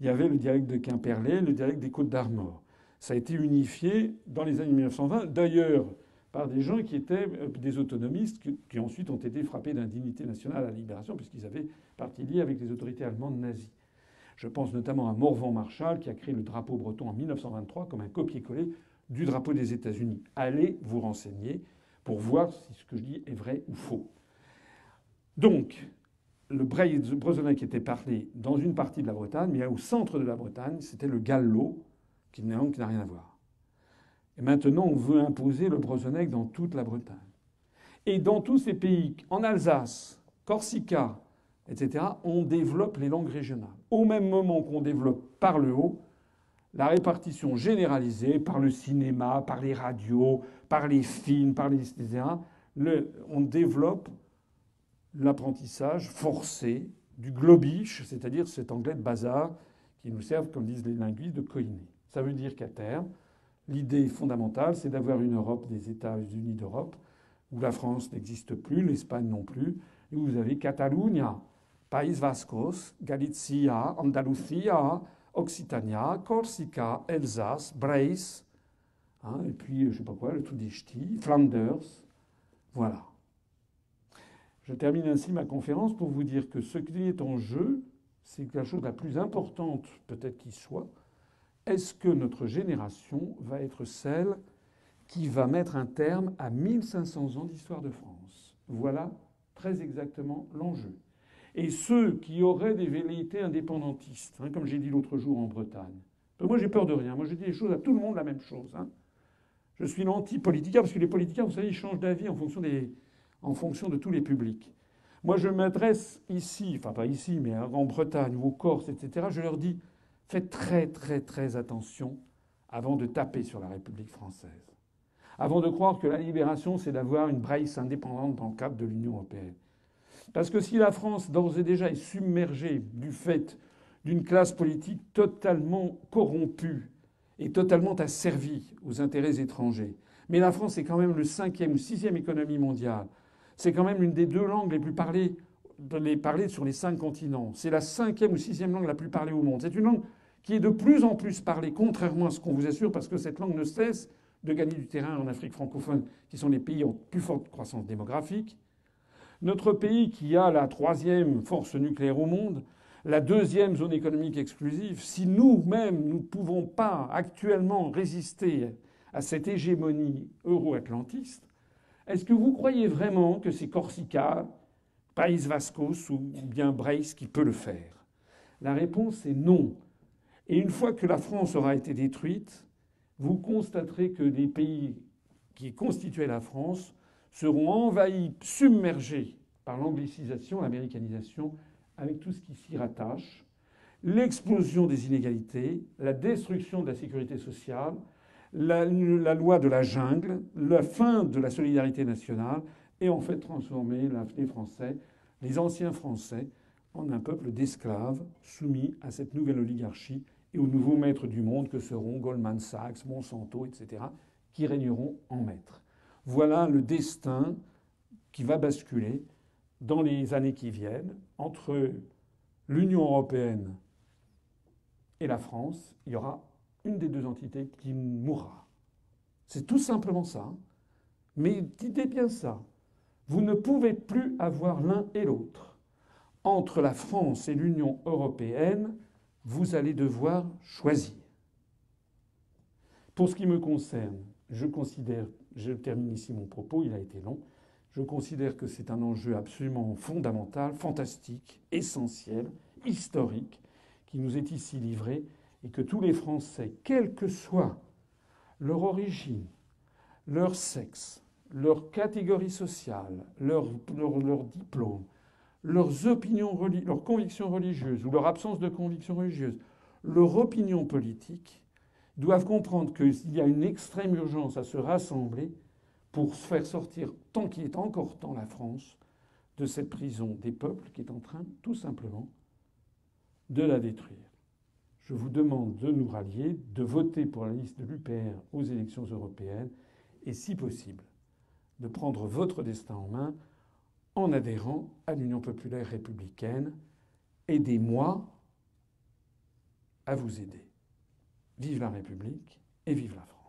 Il y avait le dialecte de Quimperlé, le dialecte des côtes d'Armor. Ça a été unifié dans les années 1920. D'ailleurs, par des gens qui étaient des autonomistes, qui ensuite ont été frappés d'indignité nationale à la Libération, puisqu'ils avaient partie liée avec les autorités allemandes nazies. Je pense notamment à Morvan-Marshall, qui a créé le drapeau breton en 1923 comme un copier-coller du drapeau des États-Unis. Allez vous renseigner pour voir si ce que je dis est vrai ou faux. Donc, le bresonnec était parlé dans une partie de la Bretagne, mais au centre de la Bretagne, c'était le gallo, qui n'a rien à voir. Et maintenant, on veut imposer le bresonnec dans toute la Bretagne. Et dans tous ces pays, en Alsace, Corsica, etc., on développe les langues régionales. Au même moment qu'on développe par le haut la répartition généralisée par le cinéma, par les radios, par les films, etc., on développe l'apprentissage forcé du globish, c'est-à-dire cet anglais de bazar qui nous sert, comme disent les linguistes, de coïné. Ça veut dire qu'à terme, l'idée fondamentale, c'est d'avoir une Europe des États-Unis d'Europe, où la France n'existe plus, l'Espagne non plus, et où vous avez Catalunya, País Vascos, Galicia, Andalusia, Occitania, Corsica, Alsace, Brace, et puis, je sais pas quoi, le tout des ch'tis, Flanders. Voilà. Je termine ainsi ma conférence pour vous dire que ce qui est en jeu, c'est la chose la plus importante peut-être qui soit. Est-ce que notre génération va être celle qui va mettre un terme à 1500 ans d'histoire de France? Voilà très exactement l'enjeu. Et ceux qui auraient des velléités indépendantistes, comme j'ai dit l'autre jour en Bretagne. Moi, j'ai peur de rien. Moi, je dis les choses à tout le monde la même chose. Je suis l'anti-politica parce que les politiciens, vous savez, ils changent d'avis en fonction de tous les publics. Moi, je m'adresse ici, enfin pas ici, mais en Bretagne ou aux Corses, etc. Je leur dis, faites très très très attention avant de taper sur la République française. Avant de croire que la libération, c'est d'avoir une Bresse indépendante dans le cadre de l'Union européenne. Parce que si la France, d'ores et déjà, est submergée du fait d'une classe politique totalement corrompue et totalement asservie aux intérêts étrangers, mais la France est quand même le 5e ou 6e économie mondiale. C'est quand même l'une des 2 langues les plus parlées sur les 5 continents. C'est la 5e ou 6e langue la plus parlée au monde. C'est une langue qui est de plus en plus parlée, contrairement à ce qu'on vous assure, parce que cette langue ne cesse de gagner du terrain en Afrique francophone, qui sont les pays en plus forte croissance démographique. Notre pays, qui a la 3e force nucléaire au monde, la 2e zone économique exclusive, si nous-mêmes, nous ne pouvons pas actuellement résister à cette hégémonie euro-atlantiste, est-ce que vous croyez vraiment que c'est Corsica, País Vascos ou bien Brest qui peut le faire? La réponse est non. Et une fois que la France aura été détruite, vous constaterez que des pays qui constituaient la France seront envahis, submergés par l'anglicisation, l'américanisation, avec tout ce qui s'y rattache, l'explosion des inégalités, la destruction de la sécurité sociale, la loi de la jungle, la fin de la solidarité nationale, et en fait transformer les Français, les anciens Français, en un peuple d'esclaves soumis à cette nouvelle oligarchie et aux nouveaux maîtres du monde que seront Goldman Sachs, Monsanto, etc., qui régneront en maîtres. Voilà le destin qui va basculer dans les années qui viennent entre l'Union européenne et la France. Il y aura une des 2 entités qui mourra. C'est tout simplement ça. Mais dites bien ça. Vous ne pouvez plus avoir l'un et l'autre. Entre la France et l'Union européenne, vous allez devoir choisir. Pour ce qui me concerne, je termine ici mon propos, il a été long, je considère que c'est un enjeu absolument fondamental, fantastique, essentiel, historique, qui nous est ici livré, et que tous les Français, quelle que soit leur origine, leur sexe, leur catégorie sociale, leur diplôme, leurs opinions, leurs convictions religieuses ou leur absence de convictions religieuses, leur opinion politique, doivent comprendre qu'il y a une extrême urgence à se rassembler pour faire sortir, tant qu'il est encore temps, la France de cette prison des peuples qui est en train, tout simplement, de la détruire. Je vous demande de nous rallier, de voter pour la liste de l'UPR aux élections européennes et, si possible, de prendre votre destin en main en adhérant à l'Union populaire républicaine. Aidez-moi à vous aider. Vive la République et vive la France.